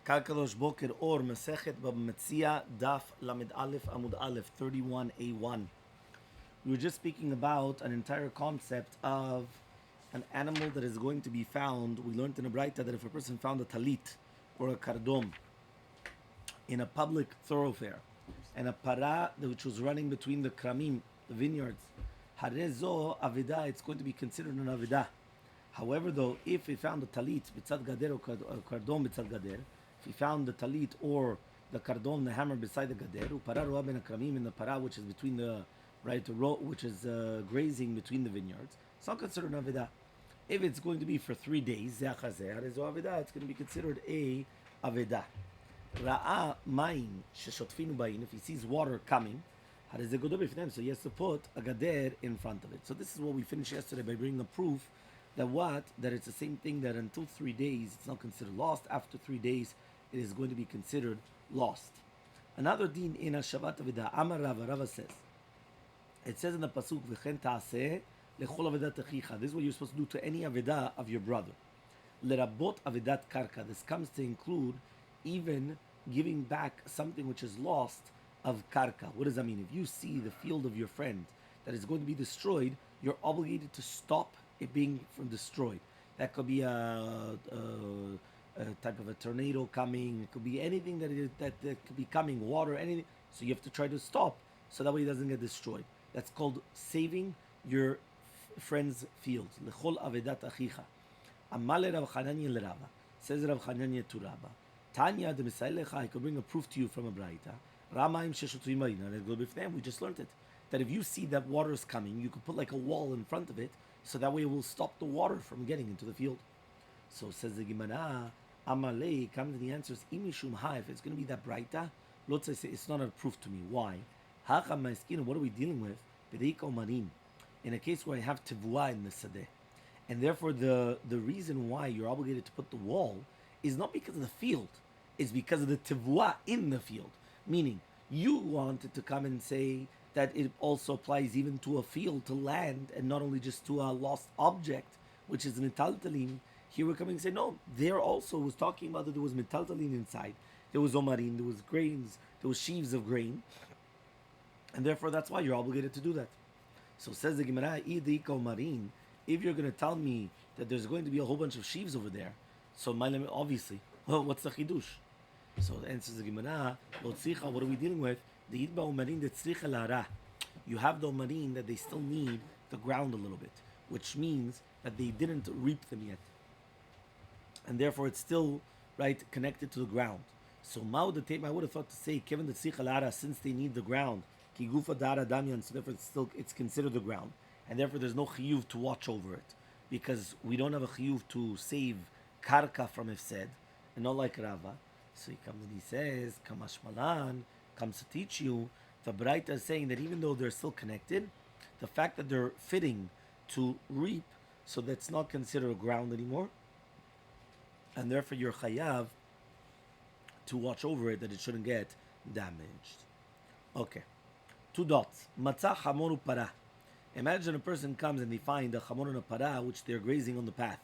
Kalkadosh Boker Or Masechet Bava Metzia Daf Lamed Aleph Amud Aleph 31a1. We were just speaking about an entire concept of an animal that is going to be found. We learned in a Braita that if a person found a talit or a kardom in a public thoroughfare and a para which was running between the kramim, the vineyards, harezo avida, it's going to be considered an avida. However, though, if he found the talit b'tzad gader or kardom b'tzad gader, if he found the talit or the kardom, the hammer beside the gader, upara roa ben akramim, in the para which is between the which is grazing between the vineyards, it's not considered an avida. If it's going to be for 3 days, it's going to be considered a avida. Ra'a main sheshotfinu bain, if he sees water coming, so he has to put a gader in front of it. So this is what we finished yesterday by bringing a proof that it's the same thing, that until 3 days it's not considered lost. After 3 days it is going to be considered lost. Another deen in Hashavat Avida, Amar Rava says, it says in the pasuk, V'chen ta'aseh lechol avedat achicha. This is what you're supposed to do to any avida of your brother. Lerabot avedat karka. This comes to include even giving back something which is lost of karka. What does that mean? If you see the field of your friend that is going to be destroyed, you're obligated to stop it being from destroyed. That could be a type of a tornado coming. It could be anything that could be coming, water, anything. So you have to try to stop so that way it doesn't get destroyed. That's called saving your friend's fields. Lechol avedat achicha. Elmaleh Rav Chananya l'Rava. Says Rav Chananya to Rabba. Tanya de Misailecha. I could bring a proof to you from a Braita. Ramaim sheshotrim marina. We just learned it. That if you see that water is coming, you could put like a wall in front of it, so that way it will stop the water from getting into the field. So says the Gemara, Elmaleh, comes to the answer is imishum ha. If it's going to be that Braita, let's say it's not a proof to me. Why? Hacham ma'iskin. What are we dealing with? B'deiko marin. In a case where I have tivua in the sadeh, and therefore the reason why you're obligated to put the wall is not because of the field, it's because of the tivua in the field. Meaning, you wanted to come and say that it also applies even to a field, to land, and not only just to a lost object, which is metaltalim. Here we're coming and say, no, there also was talking about that there was metaltalim inside. There was omarin, there was grains, there was sheaves of grain. And therefore that's why you're obligated to do that. So says the Gemara, omarin, if you're going to tell me that there's going to be a whole bunch of sheaves over there, so obviously, well, what's the chidush? So the answer is the Gemara, what are we dealing with? You have the omarin that they still need the ground a little bit, which means that they didn't reap them yet, and therefore it's still connected to the ground. So I would have thought to say, Kevin the tzricha, since they need the ground, ki gufa dara damyan, so therefore it's considered the ground, and therefore there's no chiyuv to watch over it, because we don't have a chiyuv to save karka from ifsed, and not like Rava. So he comes and he says, Kamash Malan comes to teach you, the Braita is saying that even though they're still connected, the fact that they're fitting to reap, so that's not considered a ground anymore, and therefore you're chayav to watch over it that it shouldn't get damaged. Okay, 2 dots. Matzah chamor para. Imagine a person comes and they find a chamor and a para which they're grazing on the path.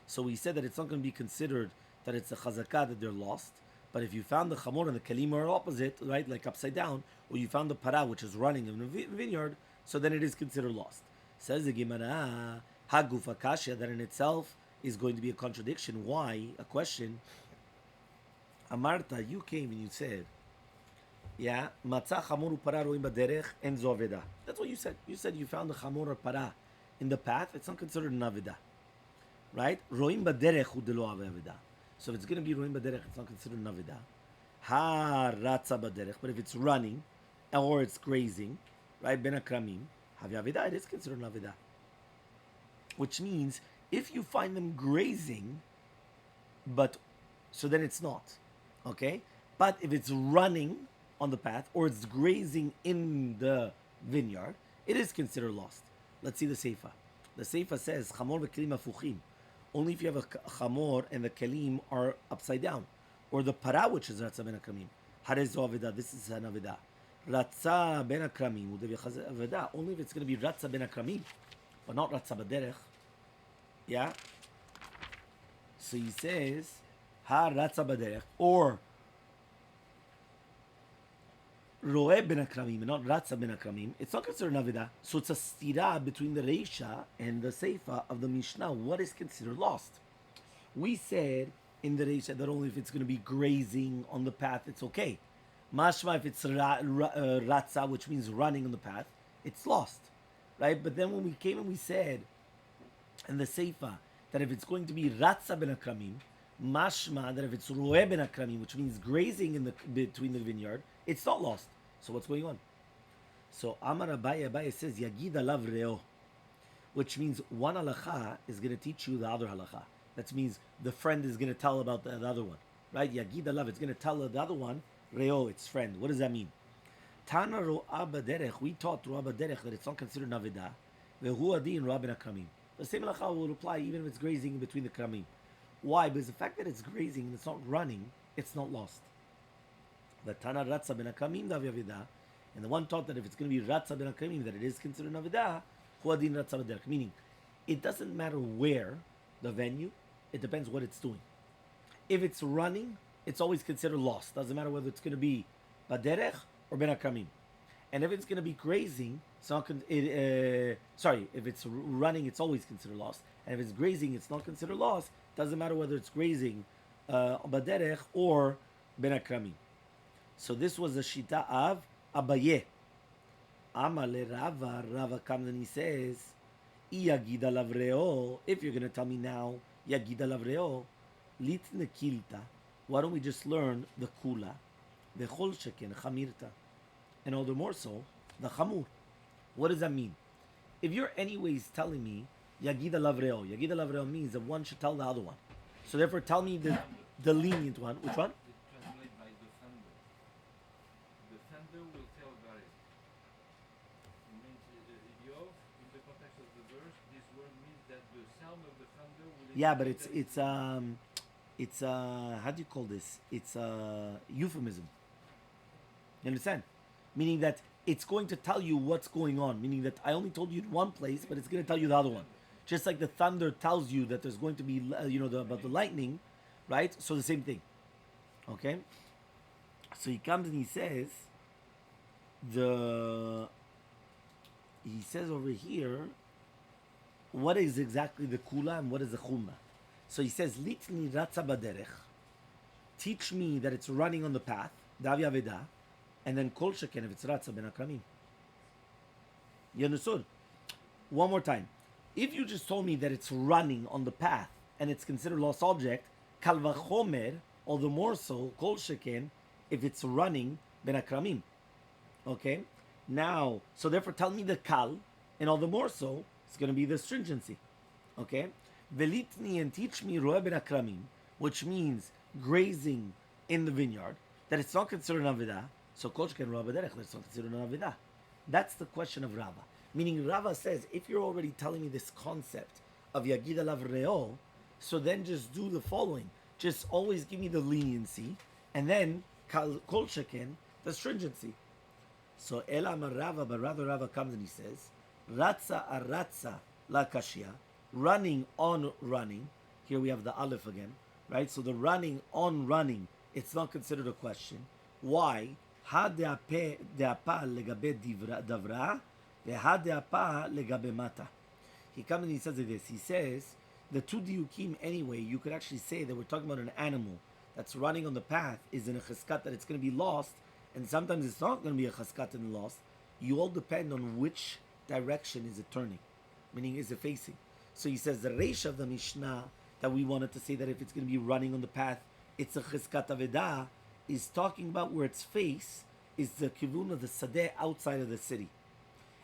So we said that it's not going to be considered that it's a chazakah that they're lost. But if you found the chamor and the kalim are opposite, like upside down, or you found the para which is running in the vineyard, so then it is considered lost. Says the Gemara, haguf akashya, that in itself is going to be a contradiction. Why? A question. Amarta, you came and you said, yeah, matzah chamor para roim baderech en zo aveda. That's what you said. You said you found the chamor or para in the path. It's not considered an aveda, right? Roim baderech hu de lo aveda. So if it's going to be roim baderech, it's not considered an aveda. Ha ratza baderech. But if it's running or it's grazing, right, ben akramim, havi aveda, it is considered an aveda. Which means if you find them grazing, so then it's not, okay? But if it's running on the path or it's grazing in the vineyard, it is considered lost. Let's see the Seifa. The Seifa says, chamor v'kelim afuchim. Only if you have a chamor and the kelim are upside down. Or the para, which is ratza ben akramim. Harezo aveda, this is an aveda. Ratza ben akramim, aveda. Only if it's going to be ratza ben akramim, but not ratza baderech. Yeah? So he says, ha ratza baderech, or roe ben akramim, not ratza ben akramim, it's not considered navida. So it's a stira between the reisha and the seifa of the Mishnah. What is considered lost? We said in the reisha that only if it's going to be grazing on the path, it's okay. Mashma, if it's ratza, which means running on the path, it's lost, right? But then when we came and we said in the seifa that if it's going to be ratza ben akramim, mashma that if it's roe ben akramim, which means grazing in the between the vineyard, it's not lost. So what's going on? So Amar Abaye says Yagid alav reo, which means one halacha is going to teach you the other halacha. That means the friend is going to tell about the other one, right? Yagid alav, it's going to tell the other one reo, its friend. What does that mean? Tana ro'a baderech, we taught ro'a baderech that it's not considered navida. Vehu adin ro'a ben akramim. The same halacha will apply even if it's grazing between the kramim. Why? Because the fact that it's grazing and it's not running, it's not lost. But Tana ratza ben akramim dav yavida, and the one taught that if it's going to be ratza ben akramim, that it is considered navida. Hu adin ratza baderech, meaning it doesn't matter where the venue, it depends what it's doing. If it's running, it's always considered lost. Doesn't matter whether it's going to be baderech or ben akramim. And if it's going to be grazing, it's not if it's running, it's always considered lost. And if it's grazing, it's not considered lost. Doesn't matter whether it's grazing baderech or ben akramim. So this was the shita of Abaye. Elmaleh Rava comes and he says, Yagid alav reo. If you're going to tell me now, Yagid alav reo, litne kilta. Why don't we just learn the kula, the chol sheken chamirta, and all the more so the chamur? What does that mean? If you're anyways telling me Yagid alav reo means that one should tell the other one. So therefore, tell me the lenient one. Which one? Translate by the thunder. The thunder will tell about it. It means Yov, in the context of the verse, this word means that the sound of the thunder will. Yeah, but it's how do you call this? It's euphemism. You understand? Meaning that it's going to tell you what's going on. Meaning that I only told you in one place, but it's going to tell you the other one. Just like the thunder tells you that there's going to be, about the lightning, right? So the same thing. Okay? So he comes and he says, he says over here, what is exactly the kula and what is the chumma? So he says, litni ratza baderech, teach me that it's running on the path, dav yaveda, and then kol sheken if it's ratza ben akramim. You understood? One more time. If you just told me that it's running on the path and it's considered lost object, kal vachomer, all the more so, kol sheken, if it's running ben akramim. Okay? Now, so therefore tell me the kal, and all the more so, it's going to be the stringency. Okay? Velitni, and teach me roe ben akramim, which means grazing in the vineyard, that it's not considered an avidah. So kol sheken roe baderech, that's not considered an avidah. That's the question of Rava. Meaning Rava says, if you're already telling me this concept of Yagid alav reo, so then just do the following. Just always give me the leniency, and then kol sheken, the stringency. So Elamar Rava, but rather Rava comes and he says, Ratza aratza la kashia, running on running. Here we have the aleph again, right? So the running on running, it's not considered a question. Why? Ha de'apa legabe davra, veha de'apa legabe mata. He comes and he says this. He says the two diukim anyway. You could actually say that we're talking about an animal that's running on the path is in a cheskat that it's going to be lost, and sometimes it's not going to be a cheskat and lost. You all depend on which direction is it turning, meaning is it facing. So he says the reish of the Mishnah that we wanted to say that if it's going to be running on the path, it's a cheskat avedah, is talking about where its face is the kivun of the sadeh outside of the city,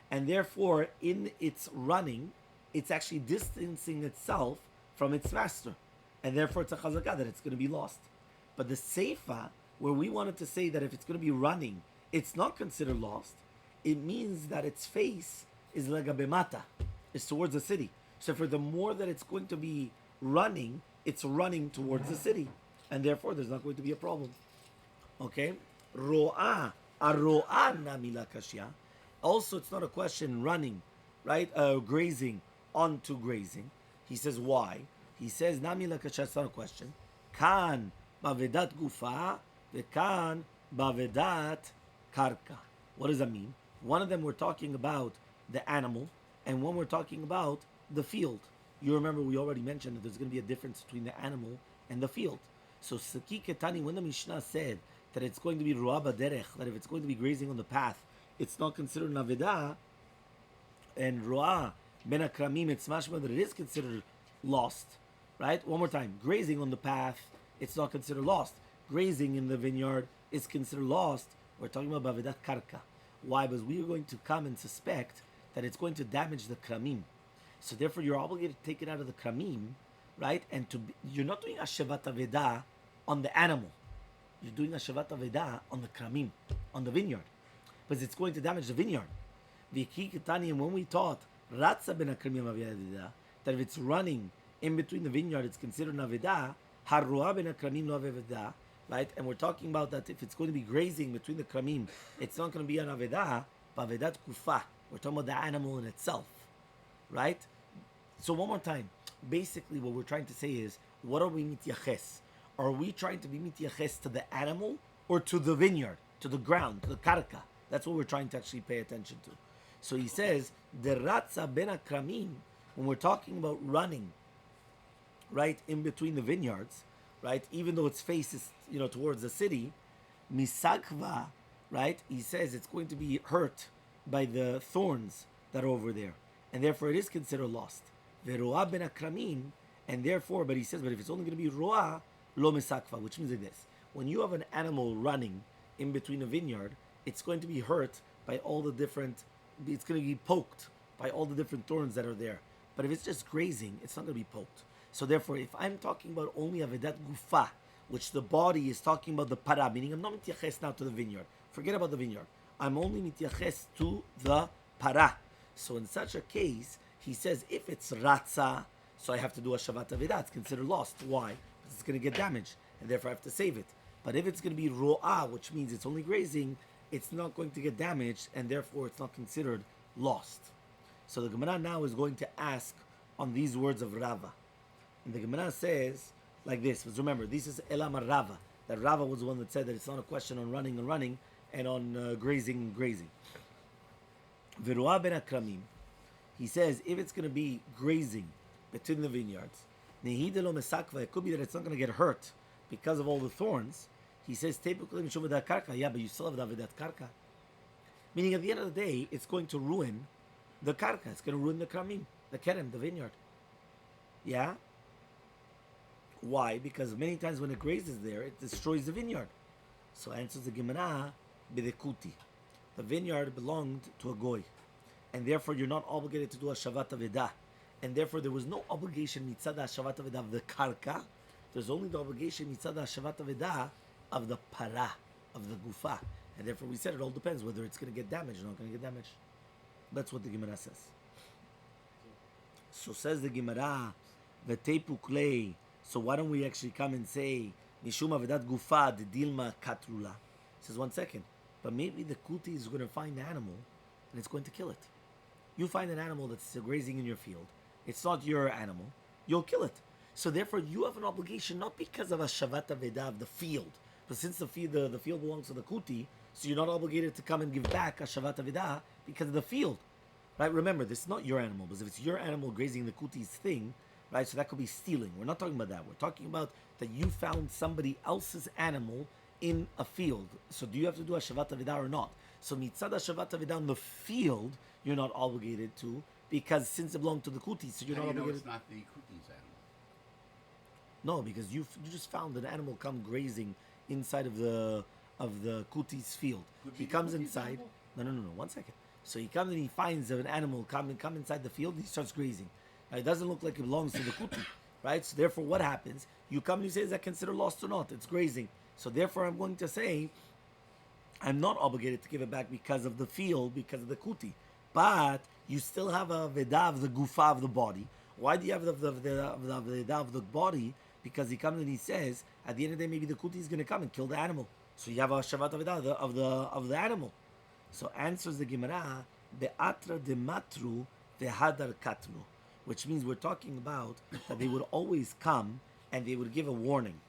and therefore in its running, it's actually distancing itself from its master, and therefore it's a chazakah that it's going to be lost. But the seifa, where we wanted to say that if it's going to be running, it's not considered lost. It means that its face is legabemata, is towards the city. So for the more that it's going to be running, it's running towards the city, and therefore there's not going to be a problem. Okay, ro'a namila kashya. Also, it's not a question running, right? Grazing onto grazing. He says why? He says namila kashya. It's not a question. Kan bavedat gufa, vekan bavedat karka. What does that mean? One of them we're talking about the animal, and one we're talking about the field. You remember we already mentioned that there's going to be a difference between the animal and the field. So Saki Ketani, when the Mishnah said that it's going to be Ru'a Baderech, that if it's going to be grazing on the path, it's not considered Navedah, and Ru'a Ben Akramim, it's mashma that it is considered lost, right? One more time. Grazing on the path, it's not considered lost. Grazing in the vineyard is considered lost. We're talking about Bavedat Karka. Why? Because we are going to come and suspect that it's going to damage the Kramim. So therefore, you're obligated to take it out of the Kramim, right? And you're not doing Ashavat Aveda on the animal. You're doing Ashavat Aveda on the Kramim, on the vineyard. Because it's going to damage the vineyard. And when we taught Ratza ben Akramim Aveda, that if it's running in between the vineyard, it's considered Naveda, Harruah ben Akramim lo Aveda, right? And we're talking about that if it's going to be grazing between the Kramim, it's not going to be an Aveda, but Avedat Kufa. We're talking about the animal in itself, right? So one more time, basically what we're trying to say is, what are we mityaches? Are we trying to be mityaches to the animal or to the vineyard, to the ground, to the karka? That's what we're trying to actually pay attention to. So he says, the ratza ben akramim, when we're talking about running, right, in between the vineyards, right, even though its face is, towards the city, misakva, right, he says it's going to be hurt by the thorns that are over there. And therefore it is considered lost. Veroah ben akramim, and therefore, but he says, but if it's only going to be roah, lo misakva, which means like this. When you have an animal running in between a vineyard, it's going to be hurt by all the different, it's going to be poked by all the different thorns that are there. But if it's just grazing, it's not going to be poked. So therefore, if I'm talking about only avedat gufa, which the body is talking about the para, meaning I'm not mityaches now to the vineyard. Forget about the vineyard. I'm only mityaches to the para. So in such a case, he says, if it's ratza, so I have to do a shavat avedah, it's considered lost. Why? Because it's going to get damaged, and therefore I have to save it. But if it's going to be ro'ah, which means it's only grazing, it's not going to get damaged, and therefore it's not considered lost. So the Gemara now is going to ask on these words of Rava. And the Gemara says like this, because remember, this is Elamar Rava. That Rava was the one that said that it's not a question on running and on grazing. Veruah ben Akramim. He says, if it's going to be grazing between the vineyards, Nehidelo Mesakva, it could be that it's not going to get hurt because of all the thorns. He says, typically, karka. Yeah, but you still have Davidat karka. Meaning, at the end of the day, it's going to ruin the karka. It's going to ruin the kramim, the kerem, the vineyard. Yeah? Why? Because many times when it grazes there, it destroys the vineyard. So answers the Gemara, bidekuti. The vineyard belonged to a goy. And therefore, you're not obligated to do a shavat avedah. And therefore, there was no obligation mitzad shavat avedah of the karka. There's only the obligation mitzad shavat avedah of the para, of the gufa. And therefore we said it all depends whether it's going to get damaged or not going to get damaged. That's what the Gemara says. So says the Gemara, v'teipu klei. So why don't we actually come and say, mishum avedat gufa de dilma katrula. Says 1 second. But maybe the kuti is going to find the animal and it's going to kill it. You find an animal that's grazing in your field. It's not your animal. You'll kill it. So therefore you have an obligation not because of a shavat avedah of the field. But since the field belongs to the kuti, so you're not obligated to come and give back a shavat avidah because of the field, right? Remember, this is not your animal, because if it's your animal grazing the kuti's thing, right? So that could be stealing. We're not talking about that. We're talking about that you found somebody else's animal in a field. So do you have to do a shavat avidah or not? So mitzad shavat avidah on the field, you're not obligated to, because since it belonged to the kuti, so you're not obligated. It's not the kuti's animal. No, because you just found an animal come grazing inside of the kuti's field. He comes inside. No. 1 second. So he comes and he finds an animal come inside the field. And he starts grazing. Now, it doesn't look like it belongs to the kuti, right? So therefore, what happens? You come and you say, is that considered lost or not? It's grazing. So therefore, I'm going to say, I'm not obligated to give it back because of the field, because of the kuti. But you still have a veda of the gufa of the body. Why do you have the veda of the body? Because he comes and he says, at the end of the day, maybe the kuti is going to come and kill the animal. So you have a shavat avedah of the animal. So answers the Gemara, be'atra de matru ve'hadar katru, which means we're talking about that they would always come and they would give a warning.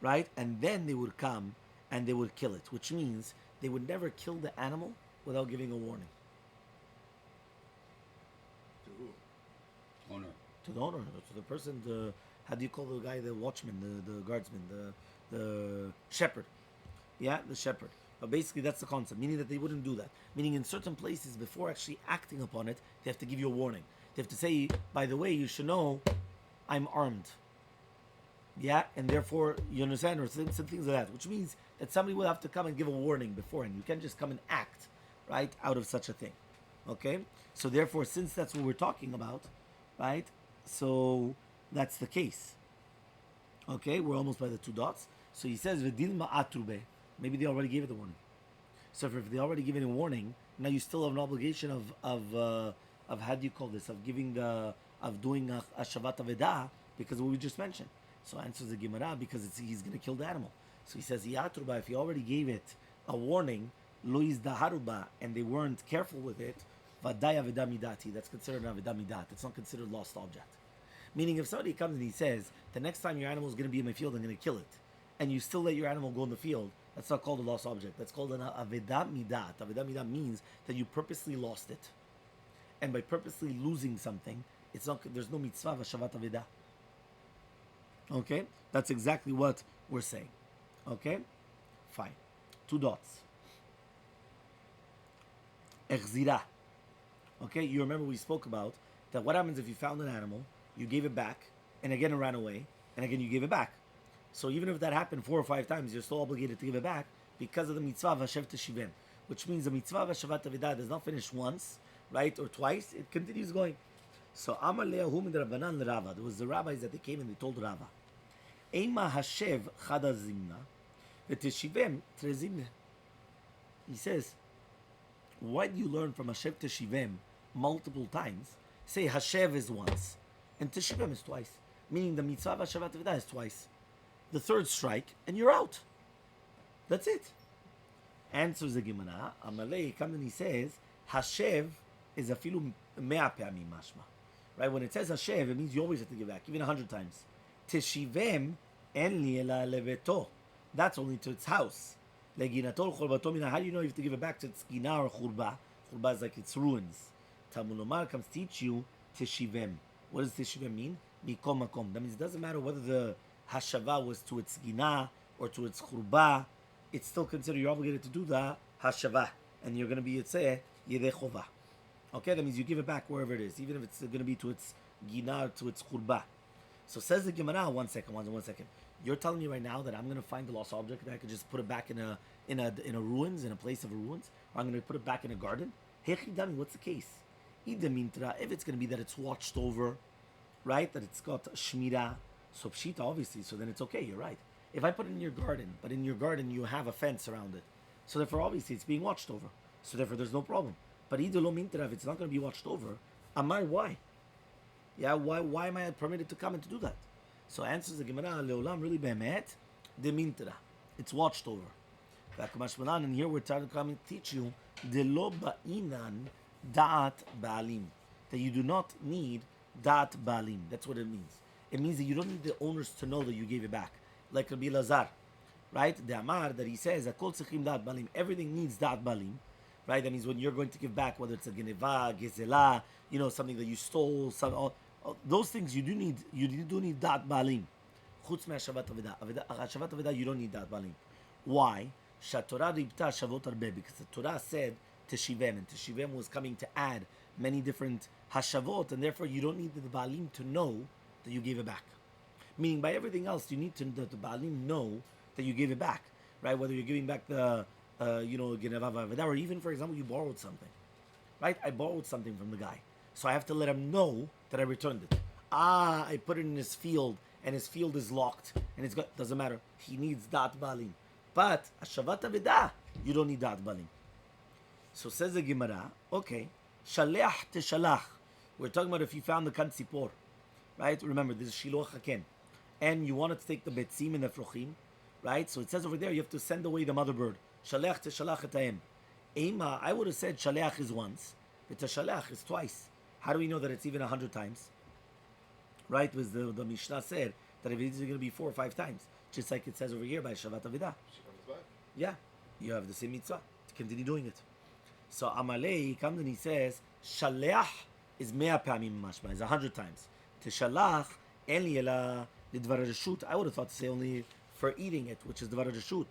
right? And then they would come and they would kill it, which means they would never kill the animal without giving a warning. To who? Owner. To the owner, to the person, how do you call the guy, the watchman, the guardsman, the shepherd? Yeah, the shepherd. But basically, that's the concept, meaning that they wouldn't do that. Meaning, in certain places, before actually acting upon it, they have to give you a warning. They have to say, by the way, you should know, I'm armed. Yeah, and therefore, you understand, or some things like that, which means that somebody will have to come and give a warning beforehand. You can't just come and act, right, out of such a thing. Okay? So therefore, since that's what we're talking about, right, so that's the case. Okay, we're almost by the two dots. So he says, "V'dil ma'atrube." Maybe they already gave it the warning. So if they already given a warning, now you still have an obligation of how do you call this? Of giving of doing a shavat aveda, because of what we just mentioned. So answers the Gemara, because he's going to kill the animal. So he says, "Yatruba." If he already gave it a warning, lo yizdaharuba, and they weren't careful with it, vaday aveda midati. That's considered an aveda midat. It's not considered lost object. Meaning, if somebody comes and he says, the next time your animal is going to be in my field, I'm going to kill it, and you still let your animal go in the field, that's not called a lost object. That's called an aveda midat. Aveda midat means that you purposely lost it. And by purposely losing something, it's not, there's no mitzvah of shavat aveda. Okay? That's exactly what we're saying. Okay? Fine. Two dots. Echzira. Okay? You remember we spoke about that what happens if you found an animal, you gave it back, and again it ran away, and again you gave it back. So even if that happened 4 or 5 times, you're still obligated to give it back because of the mitzvah of Hashev Teshivem, which means the mitzvah of Hashavat Avidah does not finish once, right, or twice. It continues going. So Amar Le'ahu min Rabbanan l'Rava. There was the rabbis that they came and they told Rava, Eima Hashev Chada Zimna v'Teshivem Trezimne. He says, why do you learn from Hashev Teshivem multiple times? Say Hashev is once and Teshivem is twice, meaning the mitzvah of Hashavat Avidah is twice. The third strike, and you're out. That's it. Answers the Gemara. Elmaleh comes and he says, Hashev is afilu mea pe'amim mashma. Right? When it says Hashev, it means you always have to give back, even 100 times. Teshivem en li ela leveto. That's only to its house. Leginato churbato mina. How do you know you have to give it back to its gina or churba? Churba is like its ruins. Talmud Lomar comes to teach you Teshivem. What does Teshivem mean? Mikom makom. That means it doesn't matter whether the Hashava was to its gina or to its churba, it's still considered you're obligated to do the Hashava, and you're going to be Yitzeh Yedei Chova. Okay, that means you give it back wherever it is, even if it's going to be to its gina or to its churba. So says the Gemara, one second. You're telling me right now that I'm going to find the lost object and I could just put it back in a ruins, in a place of ruins, or I'm going to put it back in a garden? Hechidami, what's the case? Idamintra, if it's going to be that it's watched over, right, that it's got shmira, so pshita, obviously, so then it's okay, you're right. If I put it in your garden, but in your garden you have a fence around it, so therefore obviously it's being watched over, so therefore there's no problem. But idolo mintra, if it's not going to be watched over, amar, why? Yeah, why am I permitted to come and to do that? So answers the Gemara, leolam really behemet, de mintra, it's watched over. And here we're trying to come and teach you, de lo ba'inan da'at ba'alim, that you do not need da'at ba'alim, that's what it means. It means that you don't need the owners to know that you gave it back. Like Rabbi Lazar, right? The Amar that he says, Akol tzechim da'at balim. Everything needs da'at balim, right? That means when you're going to give back, whether it's a geneva, gezela, something that you stole, all those things you do need da'at balim. Chutz me'ashavat aveda. Hashavat aveda, you don't need da'at balim. Why? Shatorah ribta shavot arbe, because the Torah said teshivem, and teshivem was coming to add many different hashavot, and therefore you don't need the balim to know that you gave it back. Meaning by everything else, you need to the Baalim know that you gave it back, right? Whether you're giving back the, or even, for example, you borrowed something, right? I borrowed something from the guy, so I have to let him know that I returned it. I put it in his field, and his field is locked, and it's got, doesn't matter. He needs dat Baalim. But Hashavat Aveda, you don't need dat Baalim. So says the Gemara, okay, Shaleach teshalach. We're talking about if you found the Kansipor. Right? Remember, this is Shiloh Haken. And you wanted to take the Betzim and the Frochim. Right? So it says over there, you have to send away the mother bird. Shaleach teshalach etayim. Ema, I would have said Shaleach is once, but Teshalach is twice. How do we know that it's even 100 times? Right? Because the Mishnah said that if it's going to be 4 or 5 times, just like it says over here by Shavat Avidah. She comes back. Yeah, you have the same mitzvah to continue doing it. So Amaleh, he comes and he says, Shaleach is 100 pamim mashma, is 100 times. Teshalach, en li ela lidvar reshut. I would have thought to say only for eating it, which is dvar reshut.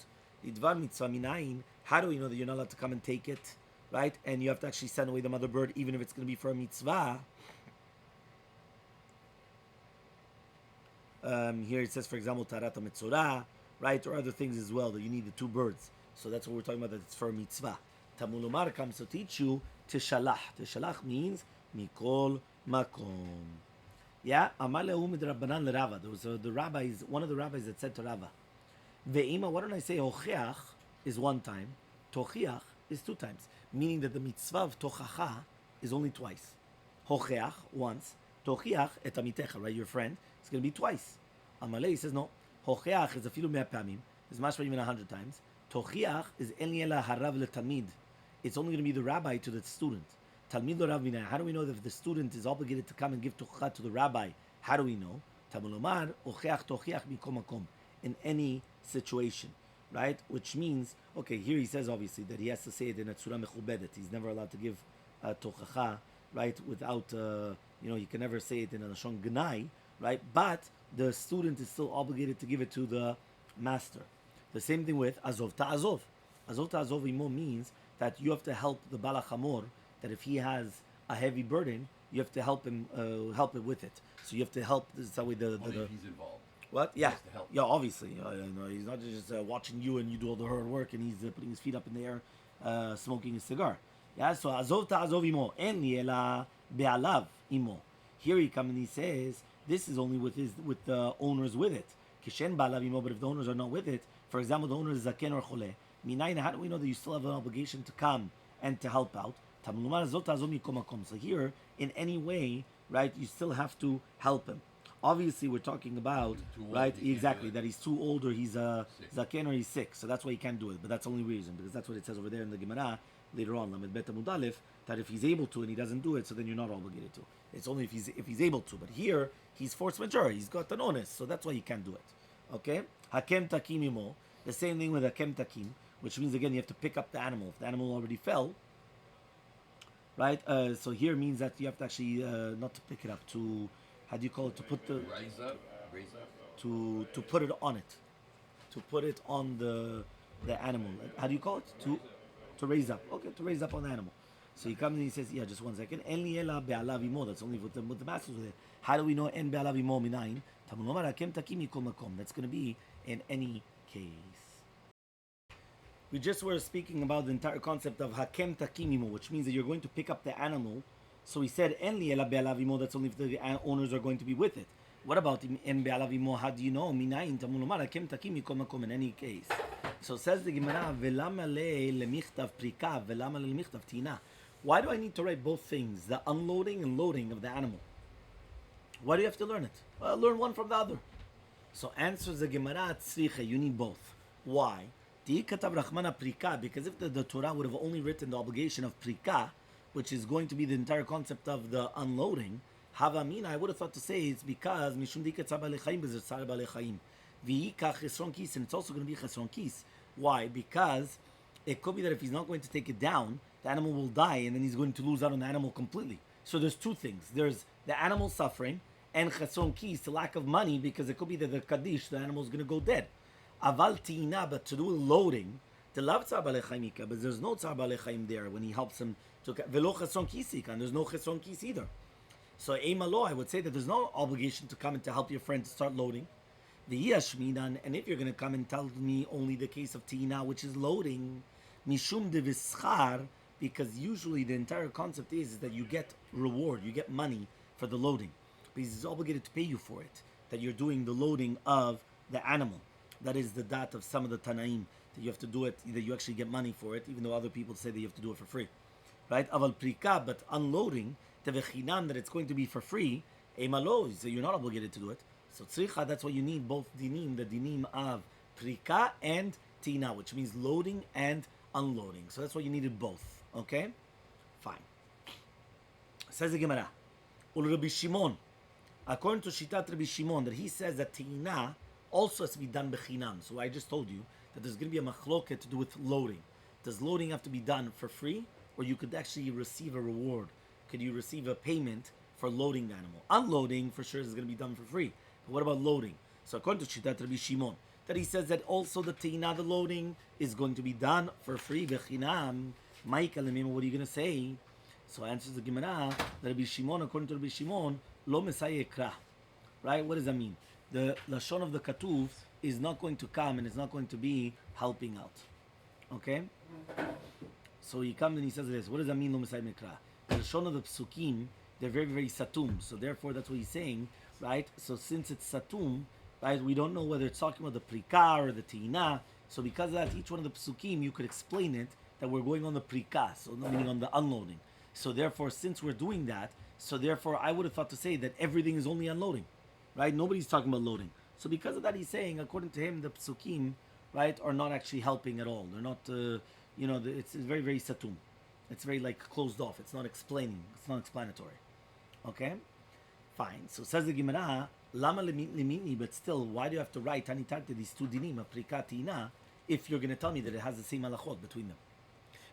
Lidvar mitzvah minayin. How do we know that you're not allowed to come and take it, right? And you have to actually send away the mother bird, even if it's going to be for a mitzvah. Here it says, for example, tarata metzora, right, or other things as well that you need the 2 birds. So that's what we're talking about. That it's for a mitzvah. Tamulumar comes to teach you tishalach. Tishalach means mikol makom. Yeah, Amalehu midrabanan l'Rava. There was the rabbis, one of the rabbis that said to Rava, Ve'ima, why don't I say hocheach is 1 time, tochiach is 2 times, meaning that the mitzvah of tochacha is only twice. Hocheach once, tochiach et amitecha, right, your friend, it's going to be twice. Amalei says no. Hocheach is afilu 100 pamim, is mashma even 100 times. Tochiach is en li ela harav letalmid. It's only going to be the rabbi to the student. Talmid lo rav minay. How do we know that if the student is obligated to come and give tochacha to the rabbi? How do we know? Tamulomar hocheach tochiach mikom makom, in any situation, right? Which means, okay, here he says obviously that he has to say it in a tzura mechubedet. He's never allowed to give tochacha, right? Without, he can never say it in a lashon gnai, right? But the student is still obligated to give it to the master. The same thing with azov ta'azov. Azov ta'azov imo means that you have to help the balachamor, that if he has a heavy burden, you have to help him with it. So you have to help. This is how we Only if he's involved. What? He Yeah, has to help. yeah. Obviously, he's not just watching you and you do all the hard work, and he's putting his feet up in the air, smoking a cigar. Yeah. So azov ta'azov imo en li ela be'alav imo. Here he comes and he says this is only with the owners with it. Kishen ba'alav imo, but if the owners are not with it, for example, the owner is zaken or chole. Minayin, how do we know that you still have an obligation to come and to help out? So here, in any way, right, you still have to help him. Obviously, we're talking about, right, exactly, that he's too old or he's zaken or he's sick. So that's why he can't do it. But that's the only reason, because that's what it says over there in the Gemara, later on, Lamed Bet Amud Aleph, that if he's able to and he doesn't do it, so then you're not obligated to. It's only if he's able to. But here, he's force majeure. He's got an onus, so that's why he can't do it. Okay? Hakem takim imo. The same thing with hakem takim, which means again you have to pick up the animal. If the animal already fell, right? So here means that you have to actually not to pick it up, to how do you call it? To put the Raise up. to put it on it, to put it on the animal. How do you call it? To raise up. Okay, to raise up on the animal. So he comes and he says, yeah, just 1 second. En li ela be'alav imo. That's only with the masters with it. How do we know en be'alav imo minayin? Tamulomar hakem takim mikol makom. That's going to be in any case. We just were speaking about the entire concept of hakem takimimo, which means that you're going to pick up the animal. So he said en li ela be'alavimo. That's only if the owners are going to be with it. What about en be'alavimo? How do you know? Minayin tamulomar hakem takim mikol makom in any case. So says the Gemara, velama le lemichtav prika, velama le lemichtav tina. Why do I need to write both things, the unloading and loading of the animal? Why do you have to learn it? Well, learn one from the other. So answers the Gemara, tzricha, you need both. Why? Because if the Torah would have only written the obligation of prika, which is going to be the entire concept of the unloading, havamina, I would have thought to say it's because mishum dikatza balechaim b'zertzar balechaim v'yikach chesron kis, and it's also going to be chesron kis. Why? Because it could be that if he's not going to take it down, the animal will die, and then he's going to lose out on the animal completely. So there's 2 things. There's the animal suffering, and chesron kis, the lack of money, because it could be that the kaddish, the animal is going to go dead. Aval tina, but to do loading, the love tzar balechaimika, but there's no tzar balechaim there when he helps him to velo chesron kisika, and there's no chesron kis either. So Elmaleh, I would say that there's no obligation to come and to help your friend to start loading. The yashminan, and if you're going to come and tell me only the case of tina, which is loading, mishum de vischar, because usually the entire concept is that you get reward, you get money for the loading, because he's obligated to pay you for it, that you're doing the loading of the animal. That is the dat of some of the Tanaim, that you have to do it, that you actually get money for it, even though other people say that you have to do it for free. Right? Aval prika, but unloading, tevechinam, that it's going to be for free, Elmaleh, so you're not obligated to do it. So tzricha, that's why you need both dinim, the dinim of prika and tina, which means loading and unloading. So that's why you needed both. Okay? Fine. Says the Gemara, Ul Rabbi Shimon, According to Shitat Rabbi Shimon, that he says that Te'ina also has to be done bechinam. So I just told you that there's going to be a machloket to do with loading. Does loading have to be done for free, or you could actually receive a reward? Could you receive a payment for loading the animal? Unloading, for sure, is going to be done for free. But what about loading? So according to Shitat Rabbi Shimon, that he says that also the Te'ina, the loading, is going to be done for free, bechinam. Ma'ika lemima, what are you going to say? So answers the Gemara, that Rabbi Shimon, according to Rabbi Shimon, lo mesayeh krah. Right? What does that mean? The lashon of the katuv is not going to come and it's not going to be helping out. Okay? So he comes and he says this. What does that mean, lo mesayeh krah? The lashon of the psukim, they're very, very satum. So therefore, that's what he's saying, right? So since it's satum, right, we don't know whether it's talking about the prika or the teina. So because of that, each one of the psukim, you could explain it that we're going on the prika, so meaning on the unloading. So therefore, since we're doing that, so therefore I would have thought to say that everything is only unloading, right? Nobody's talking about loading. So because of that, he's saying, according to him, the psukim, right, are not actually helping at all. They're not, it's very, very satum. It's very like closed off. It's not explaining. It's not explanatory. Okay, fine. So says the Gemara, lama limini, but still, why do you have to write tanitate these two dinim, aprika tina, if you're going to tell me that it has the same halachot between them?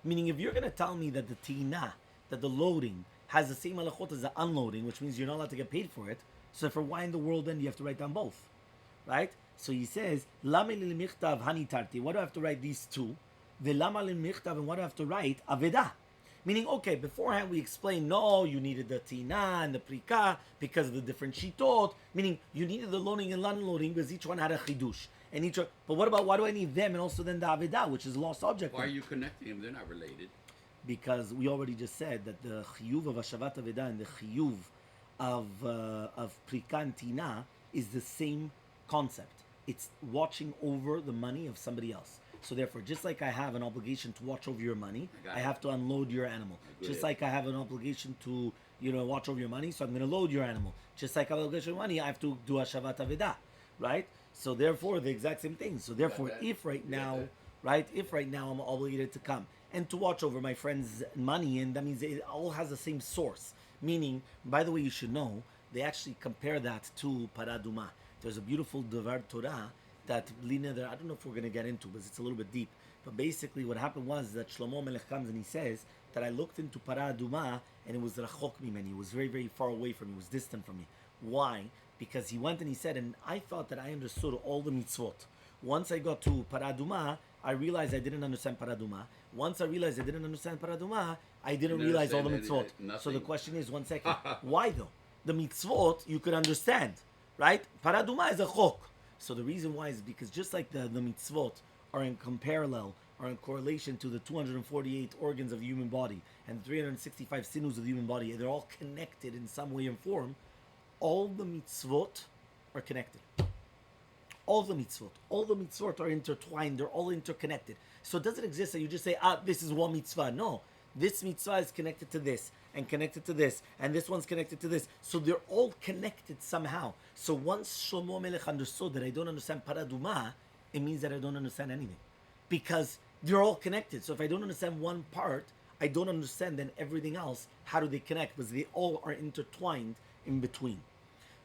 Meaning, if you're going to tell me that the tina, that the loading has the same halachot as the unloading, which means you're not allowed to get paid for it. So for why in the world then do you have to write down both? Right? So he says, Lama limichtav hanitarti. Why do I have to write these two? The lama limichtav, and why do I have to write aveda? Meaning, okay, beforehand we explained, no, you needed the tina and the prika because of the different shitot. Meaning, you needed the loading and unloading because each one had a chidush. And each, but what about, why do I need them and also then the aveda, which is a lost object? Why are you connecting them? They're not related. Because we already just said that the chiyuv of Hashavat Aveda and the chiyuv of Prika and Tina is the same concept. It's watching over the money of somebody else. So therefore, just like I have an obligation to watch over your money, I have to unload your animal. Just like I have an obligation to, watch over your money, so I'm going to load your animal. Just like I have an obligation to money, I have to do Hashavat Aveda, right? So therefore, the exact same thing. So therefore, if right now I'm obligated to come and to watch over my friend's money, and that means it all has the same source. Meaning, by the way, you should know, they actually compare that to paraduma. There's a beautiful Devar Torah that Lina there, I don't know if we're going to get into, because it's a little bit deep. But basically what happened was that Shlomo Melech comes and he says that I looked into paraduma and it was rachok mimeni. It was very, very far away from me. It was distant from me. Why? Because he went and he said, and I thought that I understood all the mitzvot. Once I got to paraduma, I realized I didn't understand paraduma. Once I realized I didn't understand paraduma, I didn't realize all the mitzvot. So the question is, 1 second, why though? The mitzvot you could understand, right? Paraduma is a chok. So the reason why is because just like the mitzvot are in parallel, are in correlation to the 248 organs of the human body and the 365 sinus of the human body, they're all connected in some way and form, all the mitzvot are connected. All the mitzvot are intertwined, they're all interconnected. So it doesn't exist that you just say, this is one mitzvah. No, this mitzvah is connected to this, and connected to this, and this one's connected to this. So they're all connected somehow. So once Shlomo Melech understood that I don't understand paraduma, it means that I don't understand anything. Because they're all connected. So if I don't understand one part, I don't understand then everything else. How do they connect? Because they all are intertwined in between.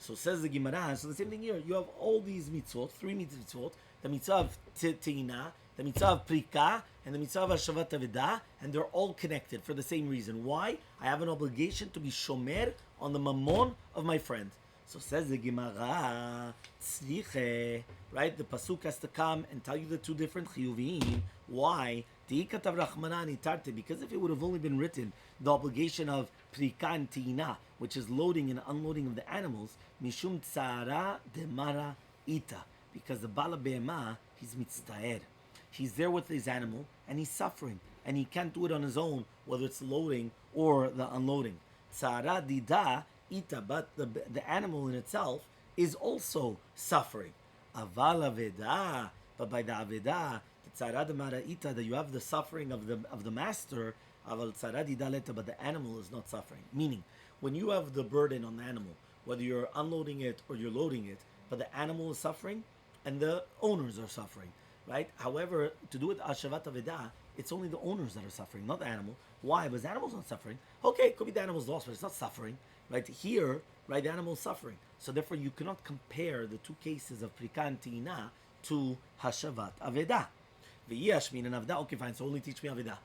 So says the Gemara, so the same thing here. You have all these mitzvot, 3 mitzvot, the mitzvah of teina, the mitzvah of prika, and the mitzvah of hashavat aveda, and they're all connected for the same reason. Why? I have an obligation to be shomer on the mammon of my friend. So says the Gemara, tzliche, right? The pasuk has to come and tell you the two different chiyuvim. Why? Because if it would have only been written the obligation of prika and tina, which is loading and unloading of the animals, mishum tzara demara ita, because the bala be'ema, he's mitztaer. He's there with his animal and he's suffering, and he can't do it on his own, whether it's loading or the unloading. Tzara dida ita, but the animal in itself is also suffering. Aval aveda, but by the aveda, the tzara demara ita, that you have the suffering of the master. Aval tzara dida leta, but the animal is not suffering. Meaning, when you have the burden on the animal, whether you're unloading it or you're loading it, but the animal is suffering and the owners are suffering, right? However, to do with Hashavat Aveda, it's only the owners that are suffering, not the animal. Why? Because the animal's not suffering. Okay, it could be the animal's lost, but it's not suffering, right? Here, right, the animal's suffering. So therefore, you cannot compare the two cases of prika and tina to hashavat aveda. V'yesh min avda. Okay, fine. So only teach me aveda.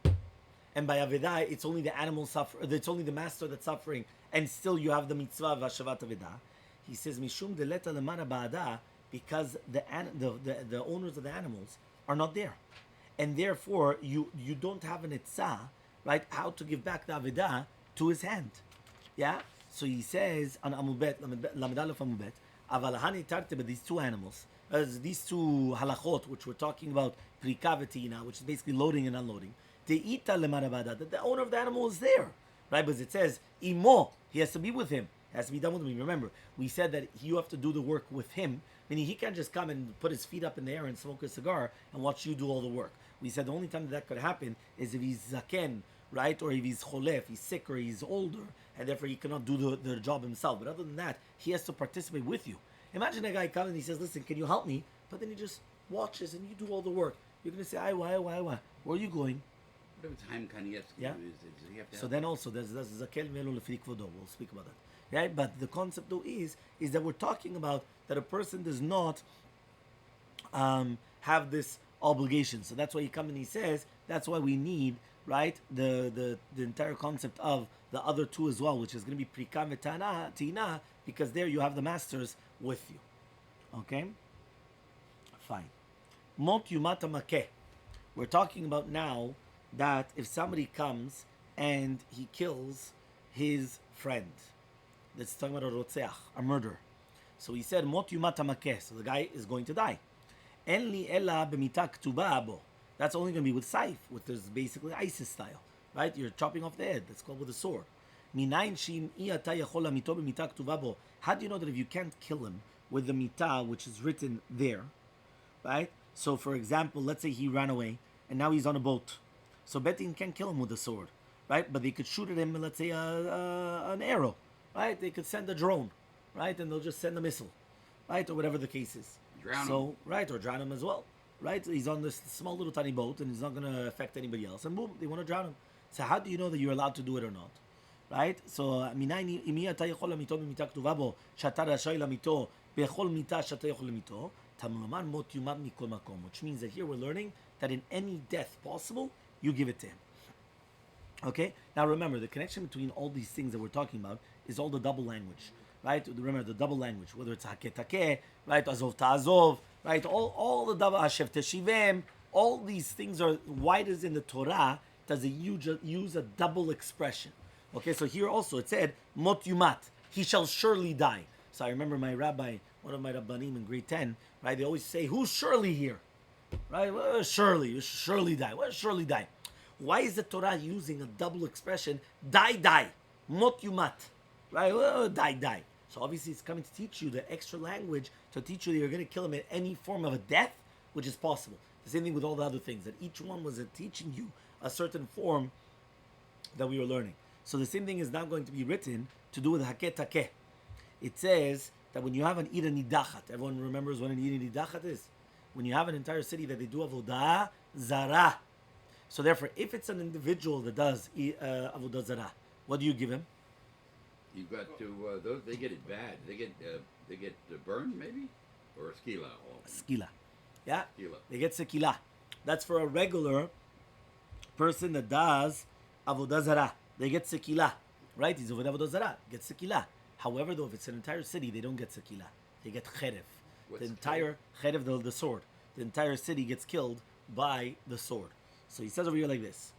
And by aveda, it's only the animal suffer. It's only the master that's suffering, and still you have the mitzvah of hashavat aveda. He says mishum deleta lemana ba'ada, because the owners of the animals are not there, and therefore you don't have an etzah, right? How to give back the aveda to his hand, yeah. So he says on Amubet, Lamed Aleph Amubet, Aval Hani Tarte, but these two animals, these two halachot, which we're talking about, Prika v'Tina, which is basically loading and unloading, Te'ita lemarabada, that the owner of the animal is there, right? Because it says, Imo, he has to be with him, it has to be done with him. Remember, we said that you have to do the work with him, meaning he can't just come and put his feet up in the air and smoke a cigar and watch you do all the work. We said the only time that could happen is if he's zaken, right? Or if he's cholef, if he's sick or he's older, and therefore he cannot do the job himself. But other than that, he has to participate with you. Imagine a guy comes and he says, listen, can you help me? But then he just watches and you do all the work. You're going to say, why? Where are you going? Whatever time Kanievsky Yeah. is, you have to So help then him. also, there's zakel velo lefri kvodo. We'll speak about that. Right? But the concept though is that we're talking about that a person does not have this obligation. So that's why he comes and he says, that's why we need, right, the entire concept of the other two as well, which is going to be prika v'tana tina, because there you have the masters with you. Okay? Fine. Mot yumata makeh. We're talking about now that if somebody comes and he kills his friend, that's talking about a rotzeach, a murder. So he said, Mot yumata makeh. So the guy is going to die. En li ella b'mita ktuba abo. That's only going to be with saif, with this basically ISIS style, right? You're chopping off the head. That's called with a sword. Minayin shim iyata yachol lamito b'mita ktuba abo. How do you know that if you can't kill him with the mita, which is written there, right? So, for example, let's say he ran away and now he's on a boat. So Betin can't kill him with a sword, right? But they could shoot at him, let's say, an arrow, right? They could send a drone, right? And they'll just send a missile, right? Or whatever the case is. Drown So, him. right, or drown him as well, right? He's on this small little tiny boat and he's not going to affect anybody else. And boom, they want to drown him. So how do you know that you're allowed to do it or not? Right? So, which means that here we're learning that in any death possible, you give it to him. Okay? Now remember, the connection between all these things that we're talking about is all the double language. Right? Remember the double language, whether it's hake take, right? Azov ta'azov, right? All the double hashev teshivem, all these things are, why does in the Torah does it use a double expression? Okay, so here also it said, mot yumat, he shall surely die. So I remember my rabbi, one of my rabbanim in grade 10, right? They always say, who's surely here? Right? Well, surely, you should surely die. Well, surely die. Why is the Torah using a double expression? Die. Mot yumat. Right? Well, die. So obviously it's coming to teach you the extra language to teach you that you're going to kill him in any form of a death, which is possible. The same thing with all the other things, that each one was teaching you a certain form that we were learning. So the same thing is now going to be written to do with hake take. It says that when you have an ira nidachat, everyone remembers what an ira nidachat is? When you have an entire city that they do avodah zarah. So therefore, if it's an individual that does avodah zarah, what do you give him? You've got to those. They get it bad. They get burned maybe, or a skila. Skila. Yeah? Skila. They get sekila. That's for a regular person that does avodah zarah. They get sekila. Right? He's over avodah zarah. Get sekila. However, though, if it's an entire city, they don't get sekila. They get cherev. The entire cherev, the sword. The entire city gets killed by the sword. So he says over here like this.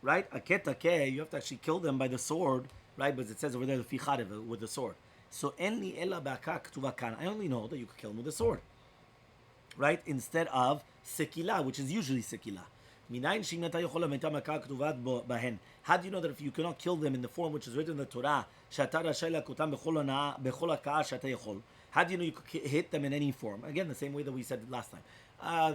Right? Aketake, you have to actually kill them by the sword. Right? But it says over there, the ficharev, with the sword. So, enli ela ba'aka k'tuva kan. I only know that you could kill him with a sword. Right? Instead of sekila, which is usually sekila. How do you know that if you cannot kill them in the form which is written in the Torah, how do you know you could hit them in any form? Again, the same way that we said last time.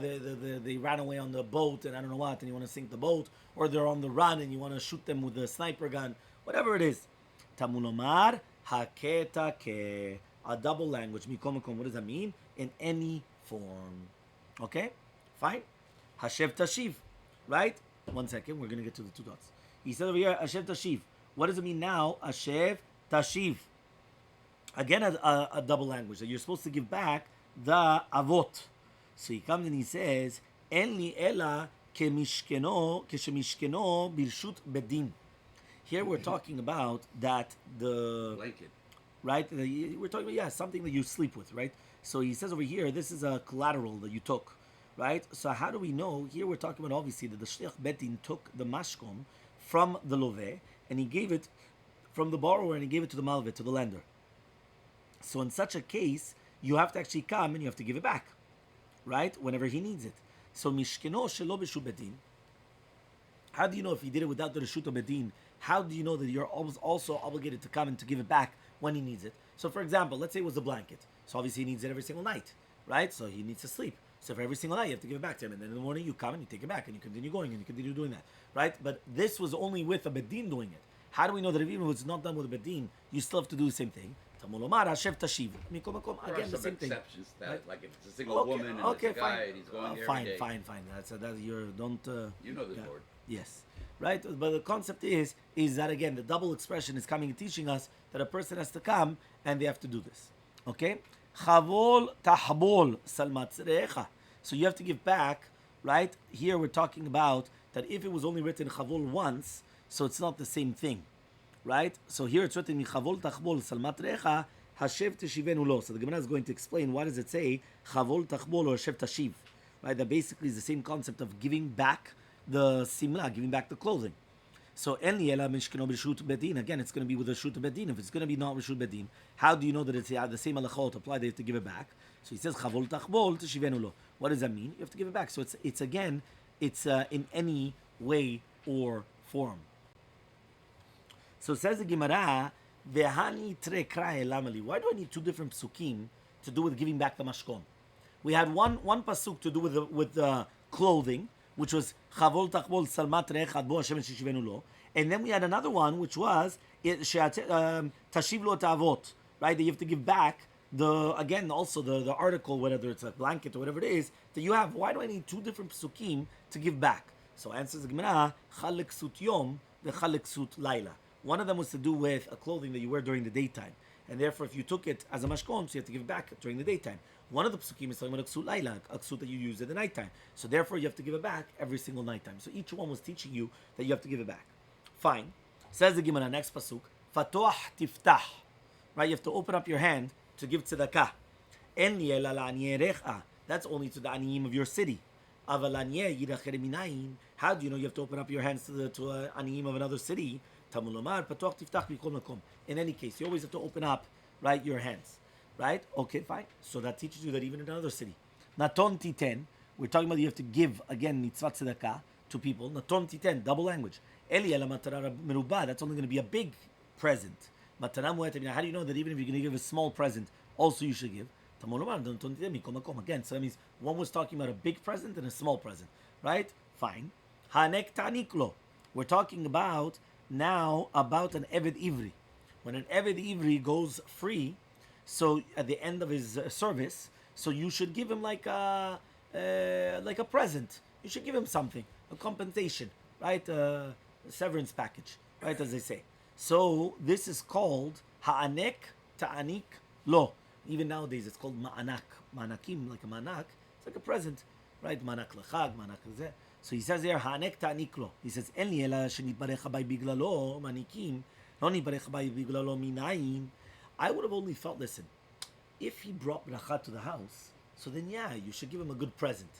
They ran away on the boat and I don't know what, and you want to sink the boat, or they're on the run and you want to shoot them with a sniper gun, whatever it is. Tamulomar haketake, a double language. Mikomakom, what does that mean? In any form. Okay? Fine. Hashev tashiv. Right? 1 second, we're going to get to the two dots. He said over here, Hashev tashiv. What does it mean now? Hashev tashiv. Again, a double language that you're supposed to give back the avot. So he comes and he says, "En li ela keshemishkeno birshut bedin." Here we're talking about that the Blanket. right. We're talking about something that you sleep with, right? So he says over here, this is a collateral that you took, right? So how do we know? Here we're talking about obviously that the shliach betin took the mashkom from the love and he gave it from the borrower and he gave it to the malveh, to the lender. So in such a case, you have to actually come and you have to give it back, right? Whenever he needs it. So mishkeno shelo b'shu bedin. How do you know if he did it without the reshut bedin? How do you know that you're also obligated to come and to give it back when he needs it? So for example, let's say it was a blanket. So obviously he needs it every single night, right? So he needs to sleep. So for every single night you have to give it back to him, and then in the morning you come and you take it back and you continue going and you continue doing that, right? But this was only with a bedin doing it. How do we know that if even if it's not done with a bedin, you still have to do the same thing? Tamolomar Hashev Tashiv. Again, the same thing. Exceptions that, right? like if it's a single woman and it's a guy and he's going every fine, day. fine. That's you're don't. You know this word. Yes, right. But the concept is that again the double expression is coming and teaching us that a person has to come and they have to do this. Okay, chavol tahbol salmatzrecha. So you have to give back, right? Here we're talking about that if it was only written chavol once, so it's not the same thing, right? So here it's written chavol tahbol salmatrecha hashev teshivenu lo. So the Gemara is going to explain why does it say chavol tahbol or hashev tashiv, right? That basically is the same concept of giving back the simla, giving back the clothing. So en li ela mishkeno b'reshut bedin. Again, it's going to be with a reshut bedin. If it's going to be not reshut bedin, how do you know that it's the same halachot apply? They have to give it back. So he says chavol tachbol teshivenu lo. What does that mean? You have to give it back. So it's again in any way or form. So says the Gemara, vehani tre krae lamali. Why do I need two different psukim to do with giving back the mashkon? We had one pasuk to do with the clothing, which was chavol tachbol salmat re'echad bo Hashem shishivenu lo, and then we had another one which was tashiv lo ta'avot, right? That you have to give back the article, whether it's a blanket or whatever it is that you have. Why do I need two different psukim to give back? So answers the Gemara, chalek sut yom v'chalek sut laila. One of them was to do with a clothing that you wear during the daytime, and therefore if you took it as a mashkon, so you have to give it back during the daytime. One of the psukim is talking about a ksut laila, a ksut that you use at the nighttime. So therefore you have to give it back every single nighttime. So each one was teaching you that you have to give it back. Fine. Says the Gemara, next pasuk, fatoach tiftach. Right, you have to open up your hand to give tzedakah. En li ela la'aniye recha. That's only to the aniyim of your city. Aval la'aniye yiracher minayin. How do you know you have to open up your hands to aniyim of another city? Tamulomar patoach tiftach b'kol makom. In any case, you always have to open up, right, your hands. Right? Okay, fine. So that teaches you that even in another city. Naton titen. We're talking about you have to give, again, mitzvah tzedakah to people. Naton titen, double language. Eli ela matara merubah. That's only going to be a big present. Matara mu'etem. How do you know that even if you're going to give a small present, also you should give? Again, so that means one was talking about a big present and a small present. Right? Fine. Hanek taniklo. We're talking about now about an Eved Ivri. When an Eved Ivri goes free, so at the end of his service, so you should give him like a present. You should give him something, a compensation, right? A severance package, right? As they say. So this is called ha'anek ta'anik lo. Even nowadays, it's called ma'anak, ma'anakim, like a ma'anak. It's like a present, right? Ma'anak lechag, ma'anak lezeh. So he says here ha'anek ta'anik lo. He says en li ela shenitbarech bay biglalo manikim, lo nitbarech bay biglalo minayin. I would have only felt, listen, if he brought bracha to the house, so then you should give him a good present.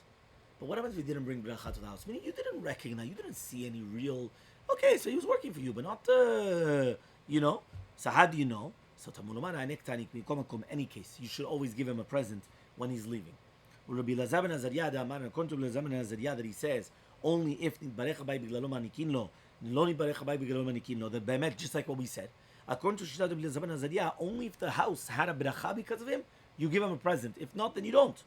But what happens if he didn't bring bracha to the house? Meaning you didn't recognize, you didn't see any real, okay, so he was working for you, but not, So how do you know? So any case, you should always give him a present when he's leaving. Rabbi Elazar ben Azariah, according to Rabbi Elazar ben Azariah, that he says, only if nitbarech bay biglalo manikin lo, lo nitbarech bay biglalo manikin lo, that bemet, just like what we said. According to Shita Rabbi Elazar ben Azariah, only if the house had a bracha because of him, you give him a present. If not, then you don't.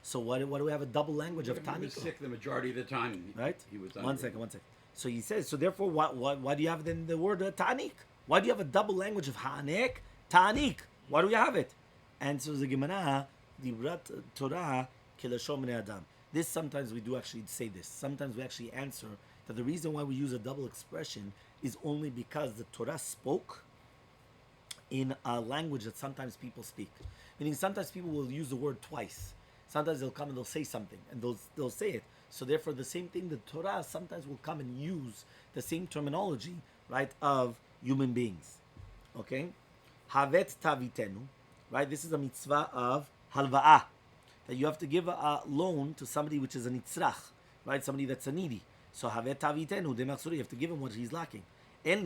So what do we have a double language of Tani? He was sick the majority of the time. Right? He was One second. So he says, so therefore, why do you have then the word Ta'anik? Why do you have a double language of Ha'anek, Ta'anik? Why do you have it? And so the Gemara, Dibrat Torah, Kelashom Adam. This sometimes we do actually say this. Sometimes we actually answer that the reason why we use a double expression is only because the Torah spoke in a language that sometimes people speak. Meaning sometimes people will use the word twice. Sometimes they'll come and they'll say something and they'll say it. So therefore the same thing, the Torah sometimes will come and use the same terminology, right, of human beings. Okay? Havet tavitenu, right? This is a mitzvah of halva'ah, that you have to give a loan to somebody which is a nitzrach, right? Somebody that's a needy. So havet tavitenu, you have to give him what he's lacking. We're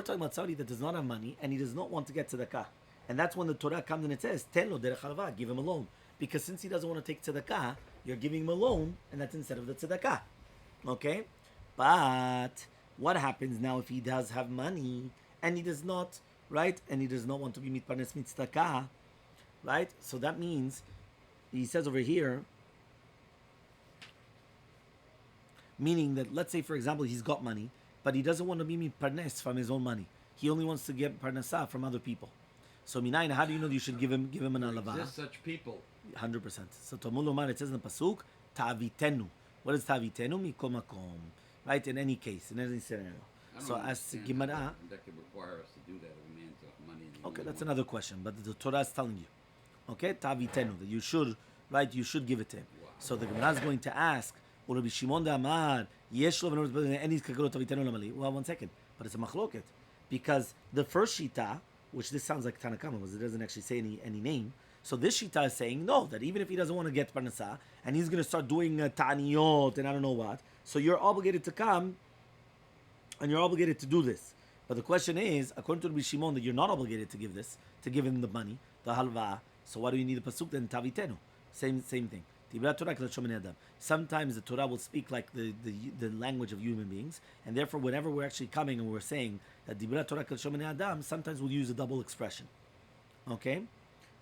talking about somebody that does not have money and he does not want to get tzedakah. And that's when the Torah comes and it says, Ten lo derech halva, give him a loan. Because since he doesn't want to take tzedakah, you're giving him a loan, and that's instead of the tzedakah. Okay? But what happens now if he does have money and he does not, right? And he does not want to be mitparnes mitzedakah, right? So that means, he says over here, meaning that, let's say, for example, he's got money, but he doesn't want to be mitparnes from his own money. He only wants to get parnasah from other people. So minayin, how do you know that you should give him an alava? Exist such people. 100%. So Talmud Lomar, it says in the pasuk, ta'avitenu. What is ta'avitenu? Mikol makom. Right? In any case, in any scenario. So as Gemara, That could require us to do that if a man's got money. Okay, that's another question, but the Torah is telling you, okay, ta'avitenu, that you should, right? You should give it to him. Wow. So the Gemara is going to ask, Rabbi Shimon de Amar, yesh lo any kakarot ta'avitenu lamali. Well, one second, but it's a machloket, because the first shita, which this sounds like Tanakama, because it doesn't actually say any name. So this shita is saying no, that even if he doesn't want to get parnasah and he's going to start doing ta'aniyot and I don't know what, so you're obligated to come and you're obligated to do this. But the question is, according to Rabbi Shimon, that you're not obligated to give this, to give him the money, the halva. So why do you need the pasuk then? Tavitenu, same thing. Sometimes the Torah will speak like the language of human beings, and therefore whenever we're actually coming and we're saying that Dibra Torah Kal Adam, sometimes we'll use a double expression. Okay?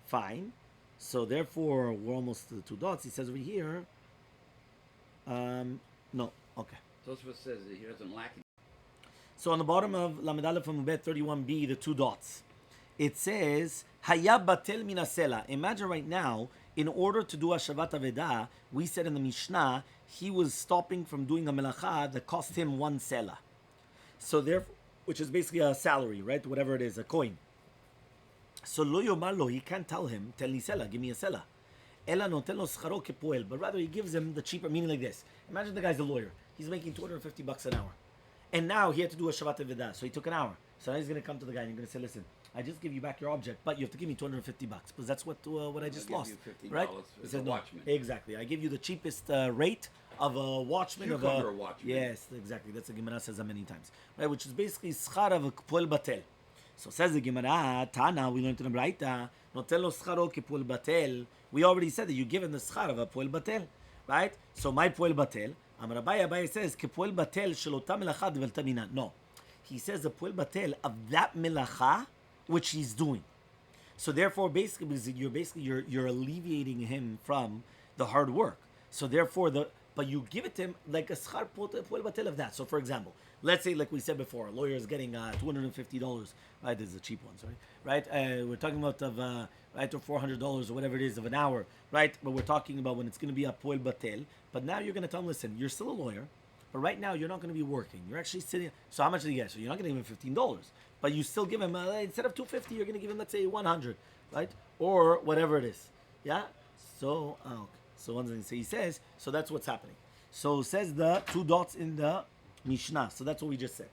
Fine. So therefore we're almost to the two dots. He says over here. No. Okay. Tosfos says that he doesn't lack it. So on the bottom of Lamed Aleph from Bet 31b, the two dots, it says Hayab Batel Minasela. Imagine right now, in order to do Hashavat Avedah, we said in the Mishnah, he was stopping from doing a melacha that cost him 1 sela. So therefore, which is basically a salary, right? Whatever it is, a coin. So lo yomar lo, he can't tell him, tell ni sela, give me a sela. Ela noten lo scharo kepoel, but rather he gives him the cheaper, meaning like this. Imagine the guy's a lawyer. He's making $250 an hour. And now he had to do a Shabbat Avedah, so he took an hour. So now he's going to come to the guy and he's going to say, listen, I just give you back your object, but you have to give me $250 because that's what I just lost, right? He said, no, watchman. Exactly. I give you the cheapest rate of a watchman. Cucumber watchman. Yes, exactly. That's the Gemara says that many times, right? Which is basically schar of a poel batel. So says the Gemara, Tana, we learned in the Braita, notel lo scharo ke poel batel. We already said that you give him the schar of a poel batel, right? So my poel batel, Amar Abaye says ke poel batel shelota melacha dvelta mina. No, he says the poel batel of that melacha which he's doing. So therefore, basically, you're alleviating him from the hard work. So therefore, but you give it to him like a schar poel batel of that. So for example, let's say, like we said before, a lawyer is getting $250, right? These are the cheap ones, right? We're talking about right, or $400 or whatever it is of an hour, right? But we're talking about when it's going to be a poel batel. But now you're going to tell him, listen, you're still a lawyer, but right now you're not going to be working. You're actually sitting. So how much do you get? So you're not going to give him $15, but you still give him instead of $250, you're going to give him, let's say, $100, right? Or whatever it is, yeah. So okay. So one thing. So he says. So that's what's happening. So says the two dots in the Mishnah. So that's what we just said.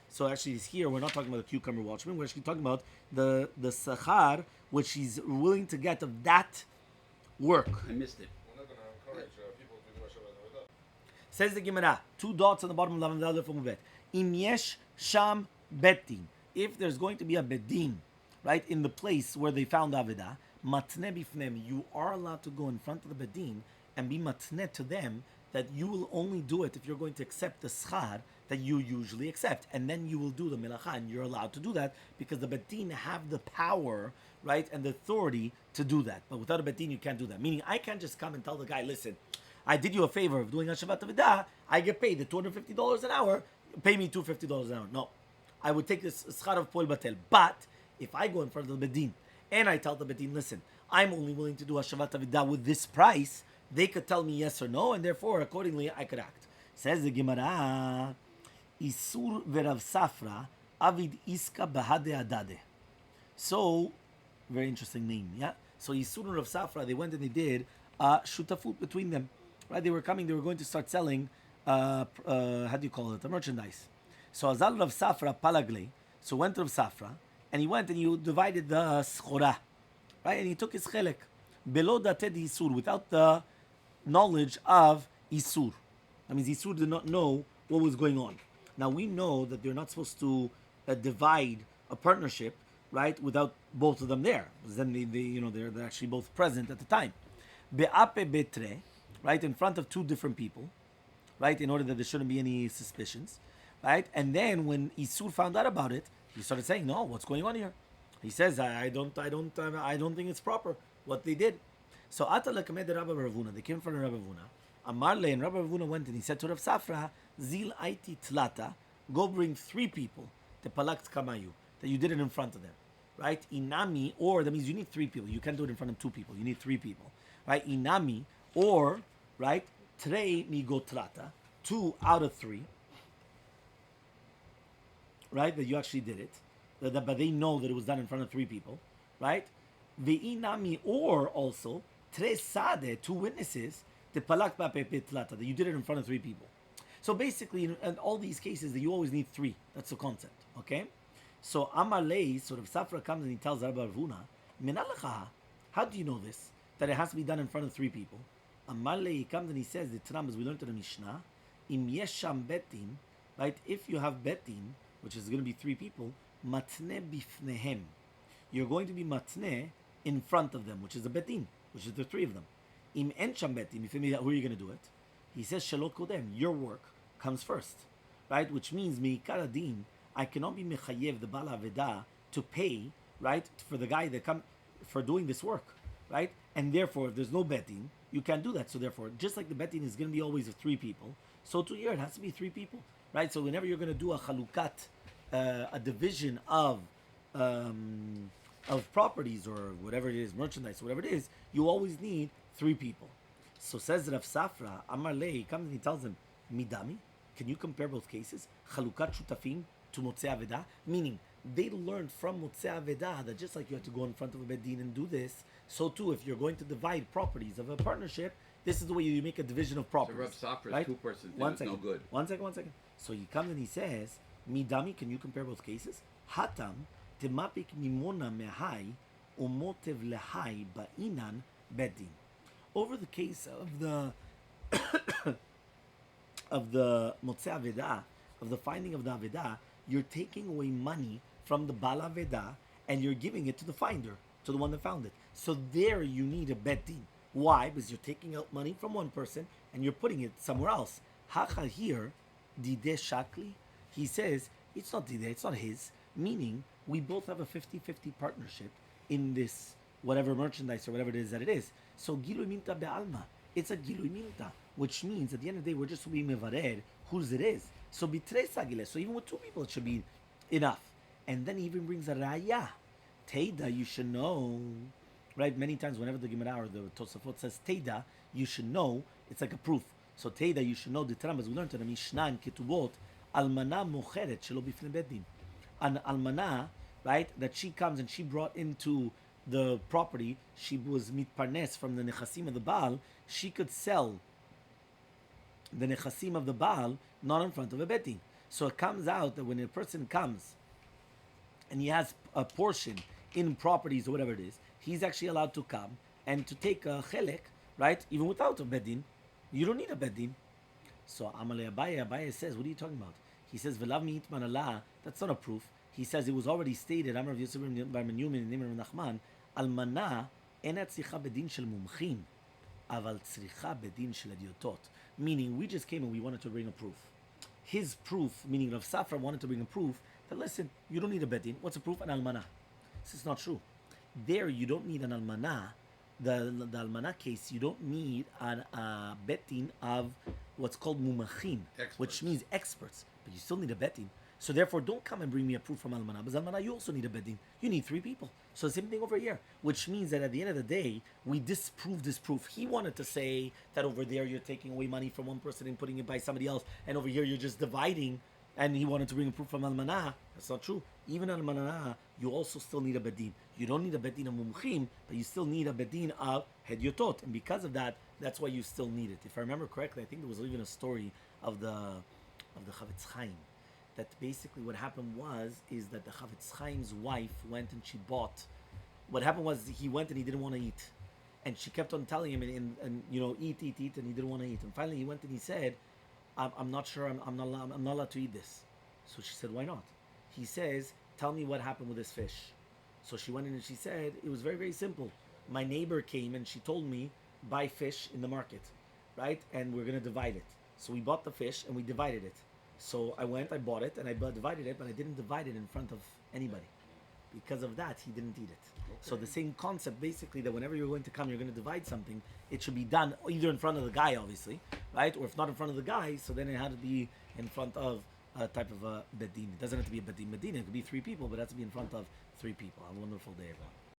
So actually, here we're not talking about the cucumber watchman. We're actually talking about the sachar which he's willing to get of that work. I missed it. We're not going to encourage people to do Hashavat Avodah. Says the Gemara, two dots on the bottom of Lamed Aleph from Bet. Im yesh sham betin. If there's going to be a bedin, right, in the place where they found Avidah, matne bifnem, you are allowed to go in front of the bedin and be matne to them that you will only do it if you're going to accept the schar that you usually accept, and then you will do the melacha, and you're allowed to do that because the bedin have the power, right, and the authority to do that. But without a bedin, you can't do that. Meaning, I can't just come and tell the guy, listen, I did you a favor of doing Hashavat Avodah, I get paid the $250 an hour, pay me $250 an hour. No, I would take this schar of poel batel. But if I go in front of the bedin and I tell the bedin, listen, I'm only willing to do Hashavat Avodah with this price, they could tell me yes or no, and therefore, accordingly, I could act. Says the Gemara, Isur verav Safra avid iska bahade adade. So, very interesting name, yeah? So Isur and Rav Safra, they went and they did shutafut between them. Right? They were going to start selling, how do you call it, the merchandise. So Azal Rav Safra palagle, so went to Rav Safra, and he went and he divided the schora, right? And he took his chelek, below dated Isur, without the knowledge of Isur. That means Isur did not know what was going on. Now we know that they're not supposed to divide a partnership, right, without both of them there. Because then they're actually both present at the time. Be'ape betre, right, in front of two different people, right, in order that there shouldn't be any suspicions, right? And then when Isur found out about it, he started saying, "No, what's going on here?" He says, "I don't think it's proper what they did." So Atala kamed Rabbi Ravuna, they came in front of Rabbi Ravuna. Amarle, and Rabbi Ravuna went and he said to Rav Safra, "Zil aiti tlata, go bring 3 people to palakt kamayu, that you did it in front of them, right? Inami, or that means you need 3 people. You can't do it in front of 2 people. You need 3 people, right? Inami, or right, trei migotrata, 2 out of 3, right? That you actually did it, but they know that it was done in front of 3 people, right? Ve'inami, or also tres sade, 2 witnesses, the palak tlata, that you did it in front of 3 people. So basically, in all these cases, that you always need 3. That's the concept, okay? So Amaleh, sort of Safra comes and he tells Rabbi Ravuna, Menalacha, how do you know this? That it has to be done in front of 3 people. Amaleh, he comes and he says, the Tanam, as we learned in the Mishnah, Im yesham betin, right? If you have betin, which is going to be 3 people, matne bifnehem. You're going to be matne in front of them, which is a betin, which is the 3 of them. Im encham betin, who are you going to do it? He says, Shalot kodem, your work comes first, right? Which means, meikar adin, I cannot be mechayev the bala aveda to pay, right, for the guy that come for doing this work, right? And therefore, if there's no betting, you can't do that. So therefore, just like the betting is going to be always of 3 people, so to here it has to be 3 people, right? So whenever you're going to do a chalukat, a division of properties or whatever it is, merchandise, whatever it is, you always need 3 people. So says Rav Safra, Amar Lei, he comes and he tells him, Midami, can you compare both cases? Chalukat shutafim to Motzei Aveda? Meaning, they learned from Motzei Aveda that just like you have to go in front of a Bedin and do this, so too, if you're going to divide properties of a partnership, this is the way you make a division of properties. So Rav Safra's right? 2-person thing One is second. no good. One second. So he comes and he says, Midami, can you compare both cases? Hatam, temapik mimona mehai, umotev lehai ba'inan bedin. Over the case of the of the Motzei Aveda, of the finding of the Aveda, you're taking away money from the Bala Aveda and you're giving it to the finder, to the one that found it. So there you need a bet din. Why? Because you're taking out money from one person and you're putting it somewhere else. Hechal here, dideh shakli, he says, it's not dideh, it's not his, meaning we both have a 50-50 partnership in this whatever merchandise or whatever it is that it is. So gilui minta be'alma, it's a gilui minta, which means at the end of the day we're just being mevarer whose it is. So bitre sagile, so even with 2 people it should be enough. And then he even brings a raya. Teida, you should know, right? Many times whenever the Gemara or the Tosafot says Teida, you should know, it's like a proof. So Teida, you should know, the Taram, as we learned in the Mishnah and Ketubot, Almana mocheret shelo bifnei bedin. An almana, right, that she comes and she brought into the property, she was mitparnes from the nechasim of the Baal, she could sell the nechasim of the Baal not in front of a betin. So it comes out that when a person comes and he has a portion in properties or whatever it is, he's actually allowed to come and to take a chelek, right, even without a bedin. You don't need a bedin. So Amalei Abaye says, what are you talking about? He says, Velav mi itman Allah, that's not a proof. He says it was already stated, Amar of Yosef bar Menyumin and Nimr Nachman, Almana ena tzricha bedin shel mumchin, aval tzricha bedin shel adiotot. Meaning, we just came and we wanted to bring a proof. His proof, meaning Rav Safra wanted to bring a proof that, listen, you don't need a bedin. What's a proof? An almana. This is not true. There, you don't need an almana. The almana case, you don't need a betin of what's called mumachin, which means experts, but you still need a betin. So therefore, don't come and bring me a proof from almana. Because almana, you also need a betin. You need 3 people. So the same thing over here, which means that at the end of the day, we disprove this proof. He wanted to say that over there you're taking away money from one person and putting it by somebody else, and over here you're just dividing and he wanted to bring a proof from Almanah. That's not true. Even on Almanah, you also still need a bedin. You don't need a bedin of mumchim, but you still need a bedin of hedyotot, and because of that, that's why you still need it. If I remember correctly, I think there was even a story of the Chavetz Chaim, that basically what happened is that the Chavetz Chaim's wife went and she bought. What happened was he went and he didn't want to eat, and she kept on telling him and eat, and he didn't want to eat, and finally he went and he said, I'm not sure, I'm not allowed to eat this. So she said, why not? He says, tell me what happened with this fish. So she went in and she said, it was very, very simple. My neighbor came and she told me, buy fish in the market, right? And we're going to divide it. So we bought the fish and we divided it. So I went, I bought it, and I divided it, but I didn't divide it in front of anybody. Because of that, he didn't eat it. Okay. So the same concept, basically, that whenever you're going to come, you're going to divide something, it should be done either in front of the guy, obviously, right? Or if not in front of the guy, so then it had to be in front of a type of a bedin. It doesn't have to be a bedin. It could be 3 people, but it has to be in front of 3 people. Have a wonderful day, everyone.